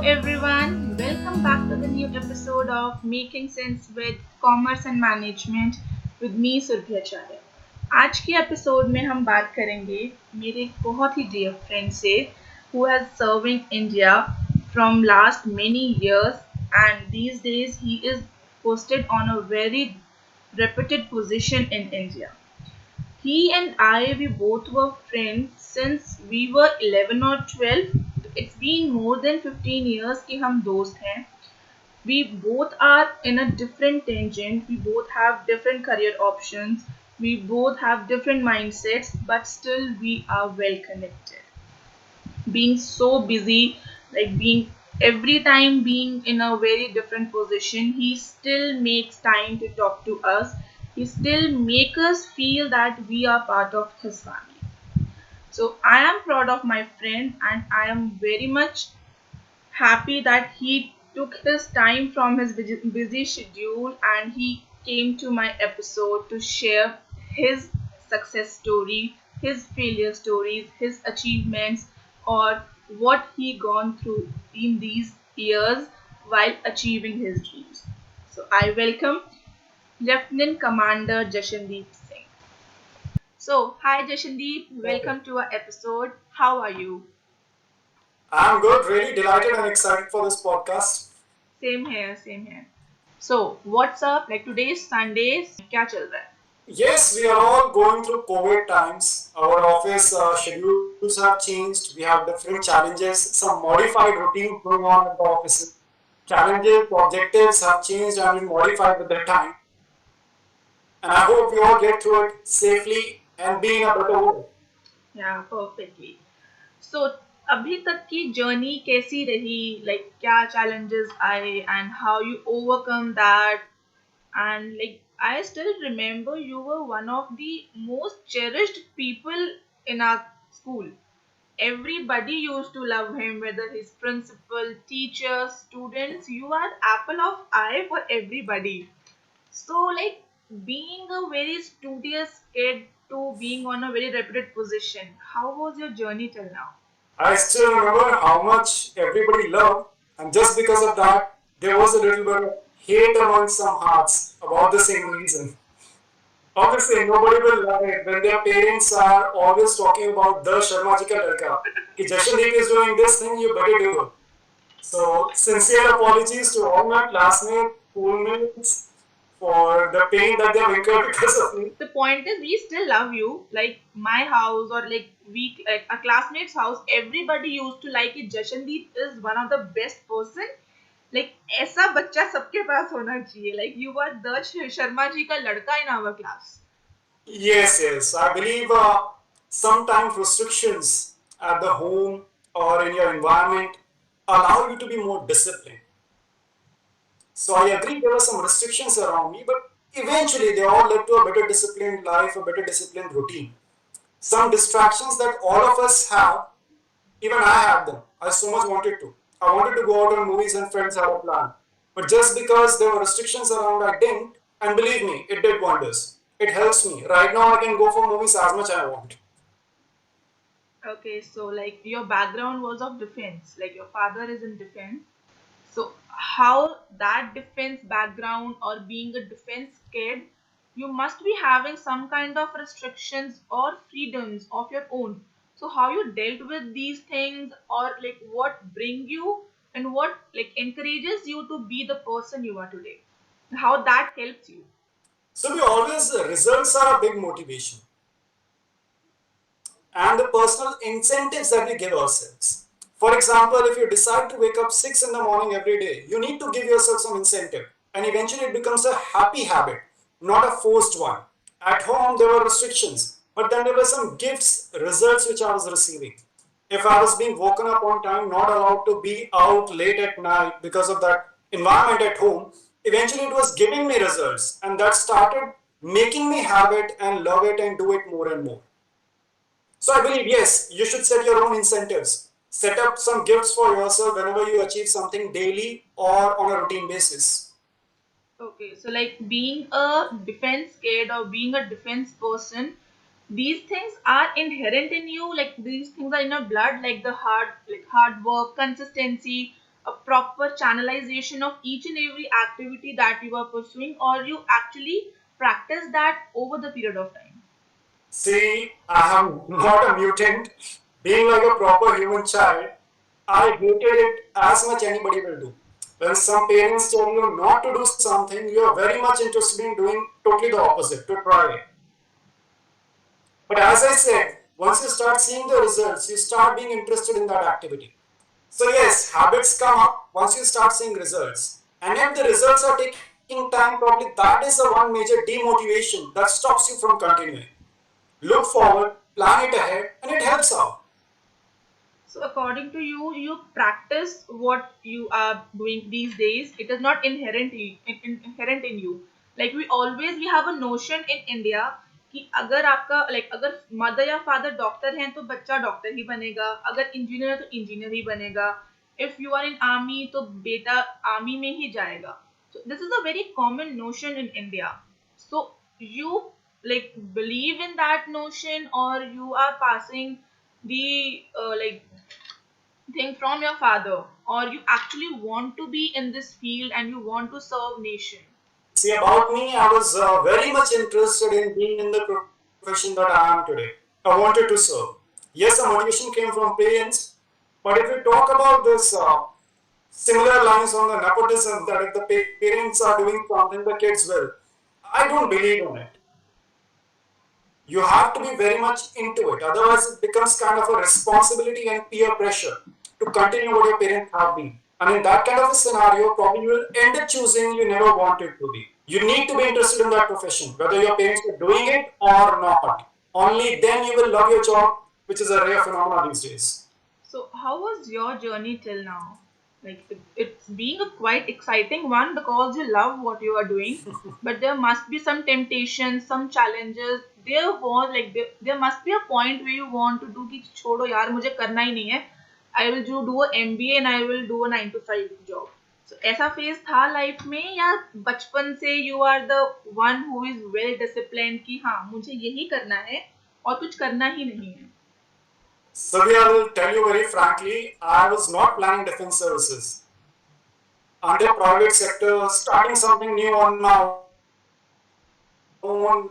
everyone, welcome back to the new episode of Making Sense with Commerce and Management with me Surabhi आचार्य। आज की episode में हम बात करेंगे मेरे एक बहुत ही डियर फ्रेंड से who has serving India from last many years and these days he is posted on a very reputed position in India. He and I, we both were friends since we were 11 or 12. It's been more than 15 years कि हम दोस्त हैं. We both are in a different tangent. We both have different career options. We both have different mindsets, but still we are well connected. Being so busy, like being every time being in a very different position, he still makes time to talk to us. He still makes us feel that we are part of his family. So I am proud of my friend and I am very much happy that he took his time from his busy schedule and he came to my episode to share his success story, his failure stories, his achievements, or what he gone through in these years while achieving his dreams. So I welcome Lieutenant Commander Jashandeep Singh. So, hi Jashandeep, Okay. welcome to our episode. How are you? I'm good, really delighted and excited for this podcast. Same here, same here. So, what's up? Like today's Sundays, क्या चल रहा है? Yes, we are all going through COVID times. Our office schedules have changed. We have different challenges, some modified routines going on at the offices. Challenges, objectives have changed and been modified with the time. And I hope we all get through it safely and be in a better world. Yeah, perfectly. So, अभी तक की journey कैसी रही? Like क्या challenges आए and how you overcome that? And like I still remember you were one of the most cherished people in our school. Everybody used to love him, whether his principal, teachers, students. You are apple of eye for everybody. So, like being a very studious kid to being on a very reputed position, how was your journey till now? I still remember how much everybody loved, and just because of that, there was a little bit of hate among some hearts about the same reason. Obviously, nobody will love it when their parents are always talking about the Sharma ji ka ladka. Ki Jashandeep is doing this thing, you better do it. So, sincere apologies to all my classmates, schoolmates for the pain that they have incurred because of me. The point is, we still love you. Like my house or like we, like a classmate's house, everybody used to like it. Jashandeep is one of the best person. Like ऐसा बच्चा सबके पास होना चाहिए. Like you were the Sharma ji का लड़का in our class. Yes, yes. I believe sometimes restrictions at the home or in your environment allow you to be more disciplined. So I agree there were some restrictions around me, but eventually they all led to a better disciplined life, a better disciplined routine. Some distractions that all of us have, even I had them. I so much wanted to. I wanted to go out on movies and friends had a plan. But just because there were restrictions around, I didn't. And believe me, it did wonders. It helps me. Right now, I can go for movies as much as I want. Okay, so like your background was of defense. Like your father is in defense. So, how that defense background or being a defense kid, you must be having some kind of restrictions or freedoms of your own. So, how you dealt with these things, or like what bring you and what like encourages you to be the person you are today? How that helps you? So we always, results are a big motivation. And the personal incentives that we give ourselves. For example, if you decide to wake up 6 in the morning every day, you need to give yourself some incentive. And eventually it becomes a happy habit, not a forced one. At home, there were restrictions, but then there were some gifts, results which I was receiving. If I was being woken up on time, not allowed to be out late at night because of that environment at home, eventually it was giving me results. And that started making me have it and love it and do it more and more. So I believe, yes, you should set your own incentives. Set up some gifts for yourself whenever you achieve something daily or on a routine basis. Okay, so like being a defense kid or being a defense person, these things are inherent in you. Like these things are in your blood, like the hard work, consistency. a proper channelization of each and every activity that you are pursuing, or you actually practice that over the period of time? See, I am not a mutant. Being like a proper human child, I hated it as much anybody will do. When some parents tell you not to do something, you are very much interested in doing totally the opposite, to try it. But as I said, once you start seeing the results, you start being interested in that activity. So yes, habits come up once you start seeing results. And if the results are taking time, probably that is the one major demotivation that stops you from continuing. Look forward, plan it ahead, and it helps out. So according to you, you practice what you are doing these days. It is not inherent in you. Like we have a notion in India कि अगर आपका अगर mother या father doctor हैं तो बच्चा doctor ही बनेगा, अगर इंजीनियर है तो इंजीनियर ही बनेगा, if you are in army तो बेटा आर्मी में ही जाएगा. So this is a very common notion in India. So you believe in that notion, or you are passing the thing from your father, or you actually want to be in this field and you want to serve nation? See, about me, I was very much interested in being in the profession that I am today. I wanted to serve. Yes, the motivation came from parents, but if we talk about this similar lines on the nepotism, that if the parents are doing something, the kids will. I don't believe in it. You have to be very much into it. Otherwise, it becomes kind of a responsibility and peer pressure to continue what your parents have been. And in that kind of a scenario, probably you will end up choosing you never wanted to be. You need to be interested in that profession, whether your parents are doing it or not. Only then you will love your job, which is a rare phenomenon these days. So how was your journey till now? It's being a quite exciting one because you love what you are doing, but there must be some temptations, some challenges. There must be a point where you want to do कि छोड़ो यार मुझे करना ही नहीं है. I will do a MBA and I will do a 9 to 5 job. So ऐसा phase था life में, या बचपन से you are the one who is well disciplined कि हाँ मुझे यही करना है और कुछ करना ही नहीं है? Sabi, I will tell you very frankly, I was not planning defense services. Under private sector, starting something new on my own,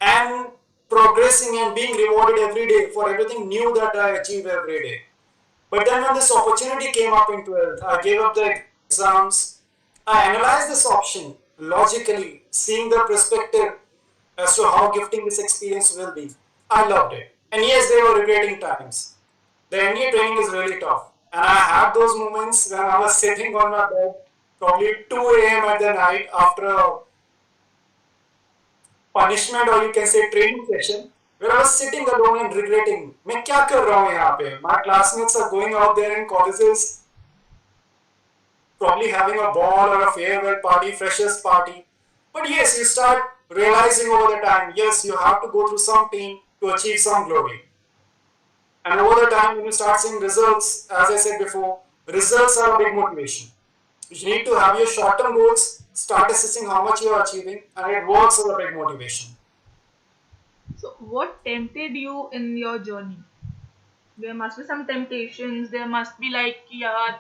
and progressing and being rewarded every day for everything new that I achieve every day. But then when this opportunity came up in 12th, I gave up the exams. I analyzed this option logically, seeing the perspective as to how gifting this experience will be. I loved it. And yes, there were regretting times. The NDA training is really tough. And I had those moments when I was sitting on my bed, probably 2 a.m. at the night after a punishment, or you can say training session, where I was sitting alone and regretting, मैं क्या कर रहा हूँ यहाँ पे? My classmates are going out there in colleges, probably having a ball or a farewell party, freshers party. But yes, you start realizing over the time, yes, you have to go through some pain to achieve some glory. And over the time, when you start seeing results, as I said before, results are a big motivation. You need to have your short-term goals, start assessing how much you are achieving, and it works as a big motivation. So what tempted you in your journey? There must be some temptations. There must be like कि यार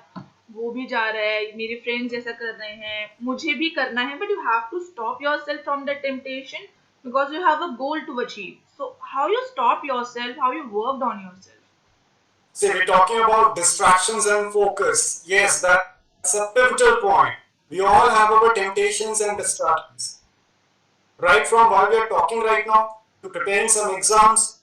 वो भी जा रहा है, मेरे friends ऐसा कर रहे हैं, मुझे भी करना है. But you have to stop yourself from the temptation because you have a goal to achieve. So how you stop yourself? How you worked on yourself? See, we're talking about distractions and focus. Yes, that's a pivotal point. We all have our temptations and distractions. Right from while we are talking right now to preparing some exams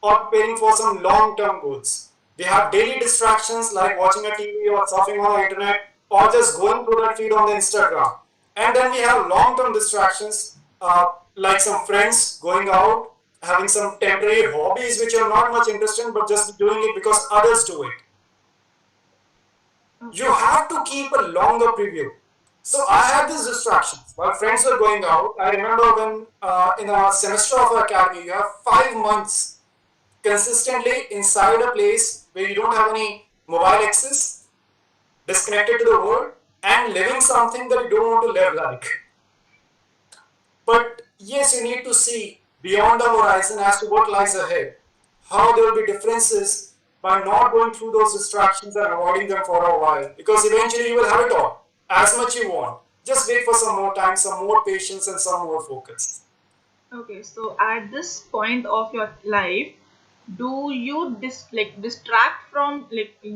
or preparing for some long-term goals. We have daily distractions like watching a TV or surfing on the internet or just going through that feed on the Instagram. And then we have long-term distractions like some friends going out, having some temporary hobbies which are not much interesting but just doing it because others do it. You have to keep a longer preview. So I had these distractions while friends were going out. I remember when in a semester of academy, you have 5 months consistently inside a place where you don't have any mobile access, disconnected to the world, and living something that you don't want to live like. But yes, you need to see beyond the horizon as to what lies ahead, how there will be differences by not going through those distractions and avoiding them for a while, because eventually you will have it all as much you want. Just wait for some more time, some more patience, and some more focus. Okay, so at this point of your life, do you distract from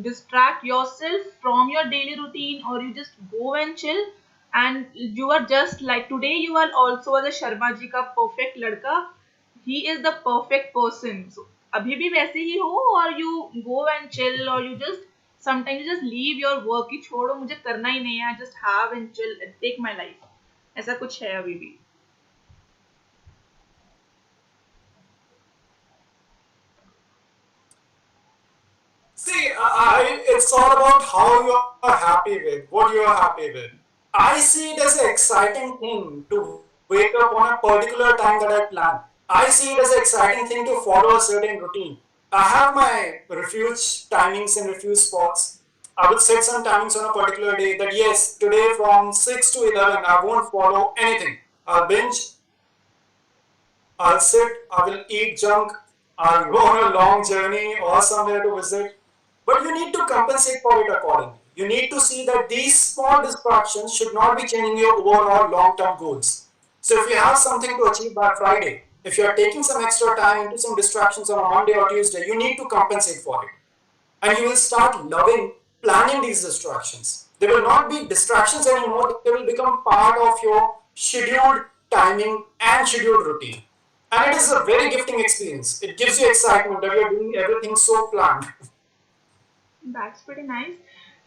distract yourself from your daily routine, or you just go and chill, and you are just like today you are also the Sharma ji ka perfect ladka. He is the perfect person. So अभी भी वैसे ही हो, or you go and chill, or you just sometimes you just leave your work कि छोड़ो मुझे करना ही नहीं है, just have and chill and take my life. ऐसा कुछ है अभी भी? See, it's all about how you are happy with, what you are happy with. I see it as an exciting thing to wake up on a particular time that I plan. I see it as an exciting thing to follow a certain routine. I have my refuge timings and refuge spots. I will set some timings on a particular day that yes, today from 6 to 11, I won't follow anything. I'll binge, I'll sit, I will eat junk, I'll go on a long journey or somewhere to visit. But you need to compensate for it accordingly. You need to see that these small distractions should not be changing your overall long term goals. So, if you have something to achieve by Friday, if you are taking some extra time into some distractions on a Monday or Tuesday, you need to compensate for it. And you will start loving planning these distractions. They will not be distractions anymore, they will become part of your scheduled timing and scheduled routine. And it is a very gifting experience. It gives you excitement that you're doing everything so planned. That's pretty nice.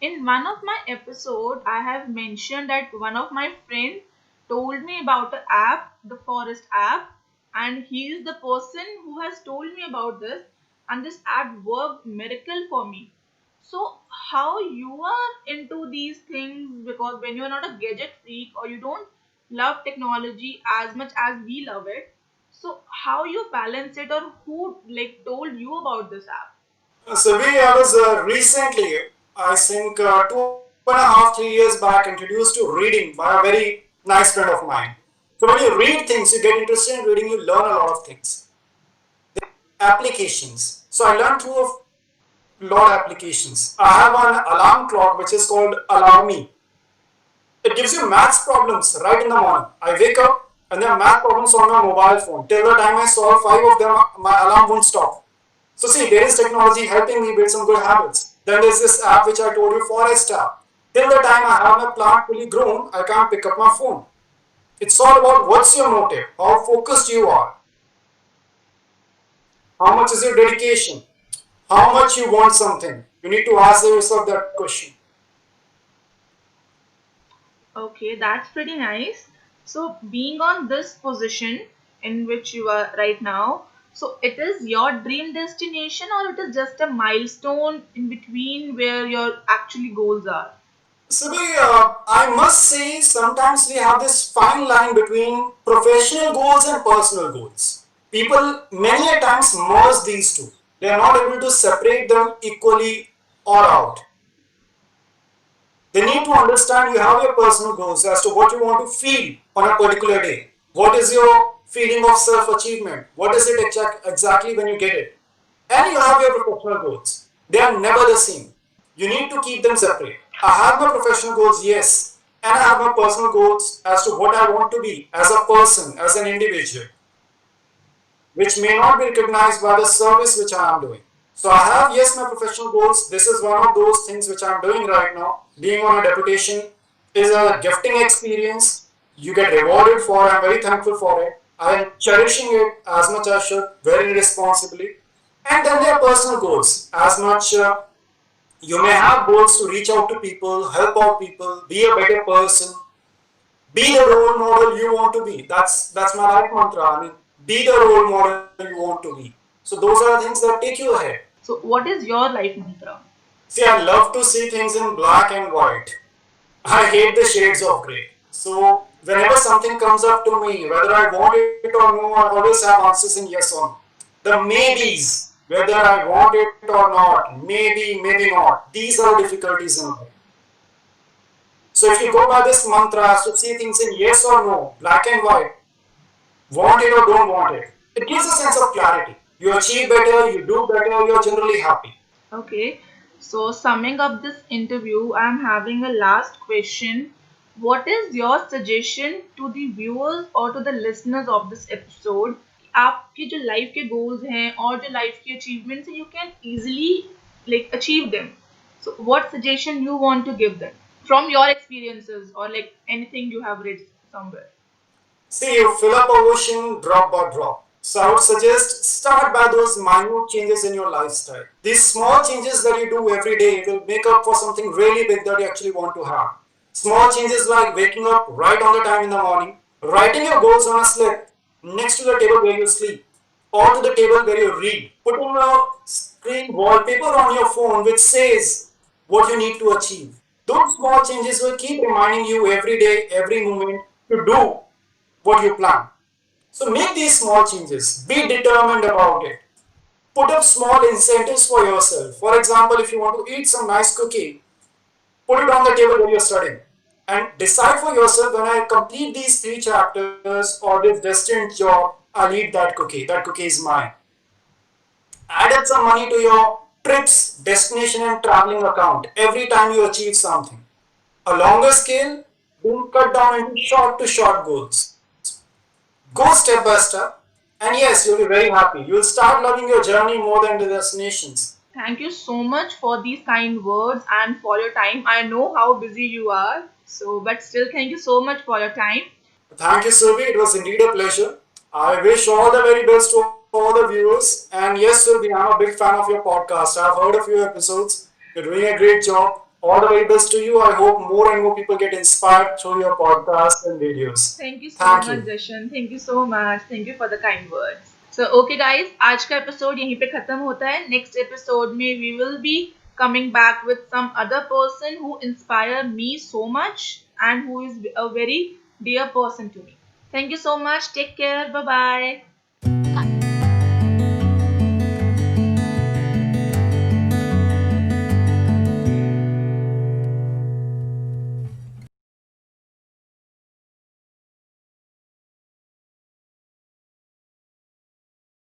In one of my episode, I have mentioned that one of my friend told me about the app, the Forest app, and he is the person who has told me about this, and this app worked miracle for me. So how you are into these things, because when you're not a gadget freak or you don't love technology as much as we love it, so how you balance it, or who like told you about this app? So I was recently, I think 2.5, 3 years back, introduced to reading by a very nice friend of mine. So when you read things, you get interested in reading, you learn a lot of things. Applications. So I learned through a lot of applications. I have an alarm clock which is called Alarmy. It gives you maths problems right in the morning. I wake up and there are math problems on my mobile phone. Till the time I solve five of them, my alarm won't stop. So see, there is technology helping me build some good habits. Then there's this app which I told you, Forest app. Till the time I have my plant fully grown, I can't pick up my phone. It's all about what's your motive, how focused you are, how much is your dedication, how much you want something. You need to ask yourself that question. Okay, that's pretty nice. So, being on this position in which you are right now, so it is your dream destination, or it is just a milestone in between where your actually goals are? So I must say, sometimes we have this fine line between professional goals and personal goals. People many a times merge these two. They are not able to separate them equally or out. They need to understand you have your personal goals as to what you want to feel on a particular day. What is your feeling of self achievement? What is it exactly when you get it? And you have your professional goals. They are never the same. You need to keep them separate. I have my professional goals, yes, and I have my personal goals as to what I want to be as a person, as an individual, which may not be recognized by the service which I am doing. So I have, yes, my professional goals. This is one of those things which I'm doing right now. Being on a deputation is a gifting experience. You get rewarded for it. I'm very thankful for it. I am cherishing it as much as I should, very responsibly. And then there are personal goals. As much you may have goals to reach out to people, help out people, be a better person, be the role model you want to be. That's my life mantra. I mean, be the role model you want to be. So those are the things that take you ahead. So, what is your life mantra? See, I love to see things in black and white. I hate the shades of gray. So whenever something comes up to me, whether I want it or no, I always have answers in yes or no. The maybes, whether I want it or not, maybe, maybe not. These are difficulties in life. So if you go by this mantra to see things in yes or no, black and white, want it or don't want it, it gives a sense of clarity. You achieve better, you do better, you're generally happy. Okay, so summing up this interview, I'm having a last question. What is your suggestion to the viewers or to the listeners of this episode? आपके जो life के goals हैं और जो life के achievements हैं, you can easily like achieve them. So, what suggestion you want to give them from your experiences or like anything you have read somewhere? See, you fill up a ocean drop by drop. So I would suggest start by those minute changes in your lifestyle. These small changes that you do every day will make up for something really big that you actually want to have. Small changes like waking up right on the time in the morning, writing your goals on a slip next to the table where you sleep, or to the table where you read, putting a screen wallpaper on your phone which says what you need to achieve. Those small changes will keep reminding you every day, every moment to do what you plan. So make these small changes. Be determined about it. Put up small incentives for yourself. For example, if you want to eat some nice cookie, put it on the table when you're studying. And decide for yourself, when I complete these 3 chapters or this destined job, I'll eat that cookie. That cookie is mine. Add some money to your trips, destination, and traveling account every time you achieve something. A longer scale, don't cut down into short to short goals. Go step by step, and yes, you'll be very happy. You'll start loving your journey more than the destinations. Thank you so much for these kind words and for your time. I know how busy you are, so but still, thank you so much for your time. Thank you, Surbi. It was indeed a pleasure. I wish all the very best to all the viewers. And yes, Surbi, I'm a big fan of your podcast. I've heard a few episodes. You're doing a great job. All the very best to you. I hope more and more people get inspired through your podcast and videos. Thank you so Thank much, you. Jashan. Thank you so much. Thank you for the kind words. So, okay, guys, आज का episode यहीं पे खत्म होता है. Next episode में we will be coming back with some other person who inspire me so much and who is a very dear person to me. Thank you so much. Take care. Bye bye.